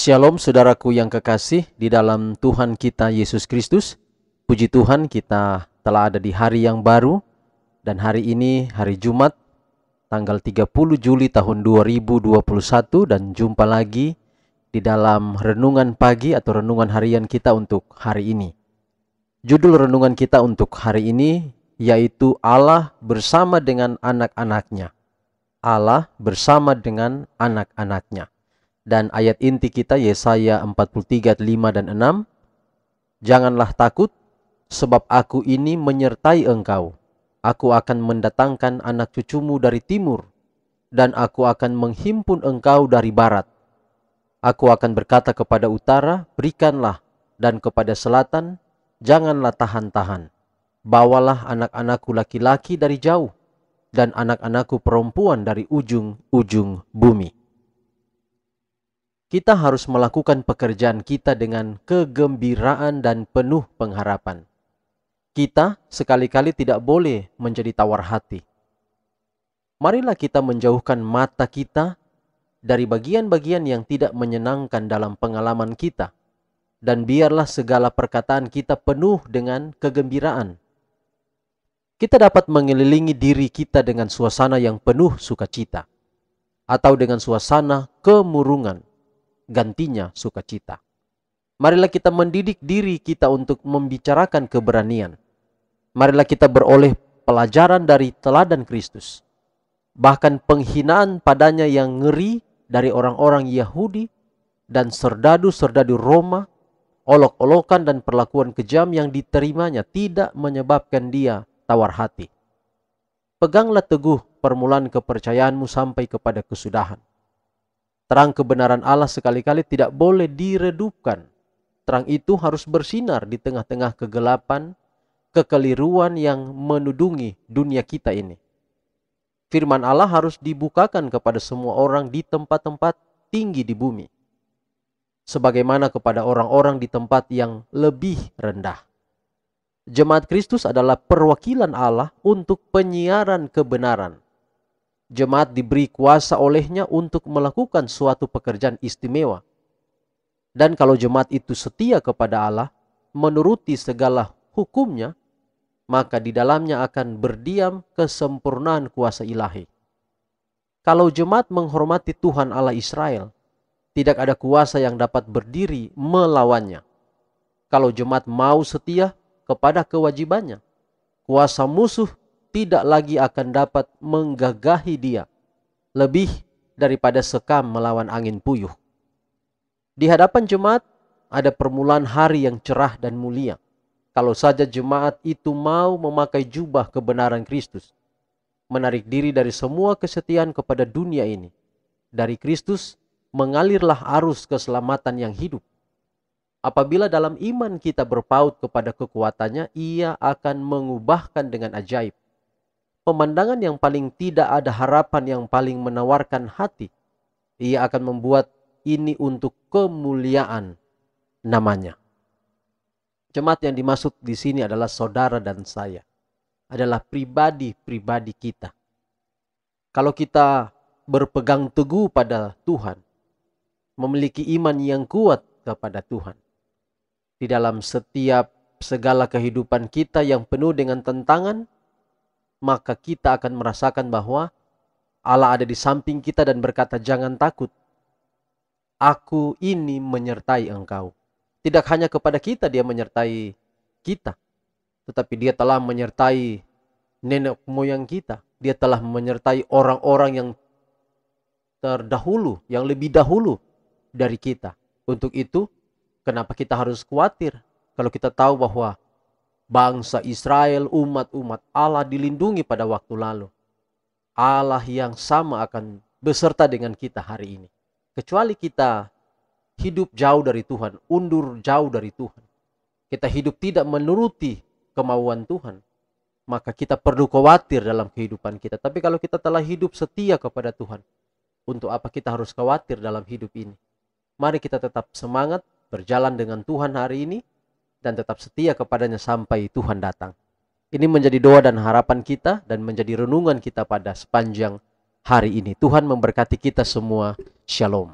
Shalom saudaraku yang kekasih di dalam Tuhan kita Yesus Kristus. Puji Tuhan, kita telah ada di hari yang baru. Dan hari ini hari Jumat tanggal 30 Juli tahun 2021. Dan jumpa lagi di dalam renungan pagi atau renungan harian kita untuk hari ini. Judul renungan kita untuk hari ini yaitu Allah bersama dengan anak-anaknya. Allah bersama dengan anak-anaknya. Dan ayat inti kita Yesaya 43, 5 dan 6. Janganlah takut, sebab aku ini menyertai engkau. Aku akan mendatangkan anak cucumu dari timur, dan aku akan menghimpun engkau dari barat. Aku akan berkata kepada utara, berikanlah, dan kepada selatan, janganlah tahan-tahan. Bawalah anak-anakku laki-laki dari jauh, dan anak-anakku perempuan dari ujung-ujung bumi. Kita harus melakukan pekerjaan kita dengan kegembiraan dan penuh pengharapan. Kita sekali-kali tidak boleh menjadi tawar hati. Marilah kita menjauhkan mata kita dari bagian-bagian yang tidak menyenangkan dalam pengalaman kita. Dan biarlah segala perkataan kita penuh dengan kegembiraan. Kita dapat mengelilingi diri kita dengan suasana yang penuh sukacita. Atau dengan suasana kemurungan. Gantinya sukacita. Marilah kita mendidik diri kita untuk membicarakan keberanian. Marilah kita beroleh pelajaran dari teladan Kristus. Bahkan penghinaan padanya yang ngeri dari orang-orang Yahudi dan serdadu-serdadu Roma, olok-olokan dan perlakuan kejam yang diterimanya tidak menyebabkan dia tawar hati. Peganglah teguh permulaan kepercayaanmu sampai kepada kesudahan. Terang kebenaran Allah sekali-kali tidak boleh diredupkan. Terang itu harus bersinar di tengah-tengah kegelapan, kekeliruan yang menudungi dunia kita ini. Firman Allah harus dibukakan kepada semua orang di tempat-tempat tinggi di bumi. Sebagaimana kepada orang-orang di tempat yang lebih rendah. Jemaat Kristus adalah perwakilan Allah untuk penyiaran kebenaran. Jemaat diberi kuasa olehnya untuk melakukan suatu pekerjaan istimewa. Dan kalau jemaat itu setia kepada Allah, menuruti segala hukumnya, maka di dalamnya akan berdiam kesempurnaan kuasa ilahi. Kalau jemaat menghormati Tuhan Allah Israel, tidak ada kuasa yang dapat berdiri melawannya. Kalau jemaat mau setia kepada kewajibannya, kuasa musuh tidak lagi akan dapat menggagahi dia, lebih daripada sekam melawan angin puyuh. Di hadapan jemaat ada permulaan hari yang cerah dan mulia. Kalau saja jemaat itu mau memakai jubah kebenaran Kristus, menarik diri dari semua kesetiaan kepada dunia ini. Dari Kristus mengalirlah arus keselamatan yang hidup. Apabila dalam iman kita berpaut kepada kekuatannya, ia akan mengubahkan dengan ajaib. Pemandangan yang paling tidak ada harapan yang paling menawarkan hati. Ia akan membuat ini untuk kemuliaan namanya. Jemaat yang dimaksud di sini adalah saudara dan saya. Adalah pribadi-pribadi kita. Kalau kita berpegang teguh pada Tuhan, memiliki iman yang kuat kepada Tuhan. Di dalam setiap segala kehidupan kita yang penuh dengan tantangan, maka kita akan merasakan bahwa Allah ada di samping kita dan berkata, jangan takut. Aku ini menyertai engkau. Tidak hanya kepada kita dia menyertai kita. Tetapi dia telah menyertai nenek moyang kita. Dia telah menyertai orang-orang yang terdahulu, yang lebih dahulu dari kita. Untuk itu, kenapa kita harus khawatir kalau kita tahu bahwa bangsa Israel, umat-umat Allah dilindungi pada waktu lalu. Allah yang sama akan beserta dengan kita hari ini. Kecuali kita hidup jauh dari Tuhan, undur jauh dari Tuhan. Kita hidup tidak menuruti kemauan Tuhan. Maka kita perlu khawatir dalam kehidupan kita. Tapi kalau kita telah hidup setia kepada Tuhan, untuk apa kita harus khawatir dalam hidup ini? Mari kita tetap semangat berjalan dengan Tuhan hari ini. Dan tetap setia kepadanya sampai Tuhan datang. Ini menjadi doa dan harapan kita dan menjadi renungan kita pada sepanjang hari ini. Tuhan memberkati kita semua. Shalom.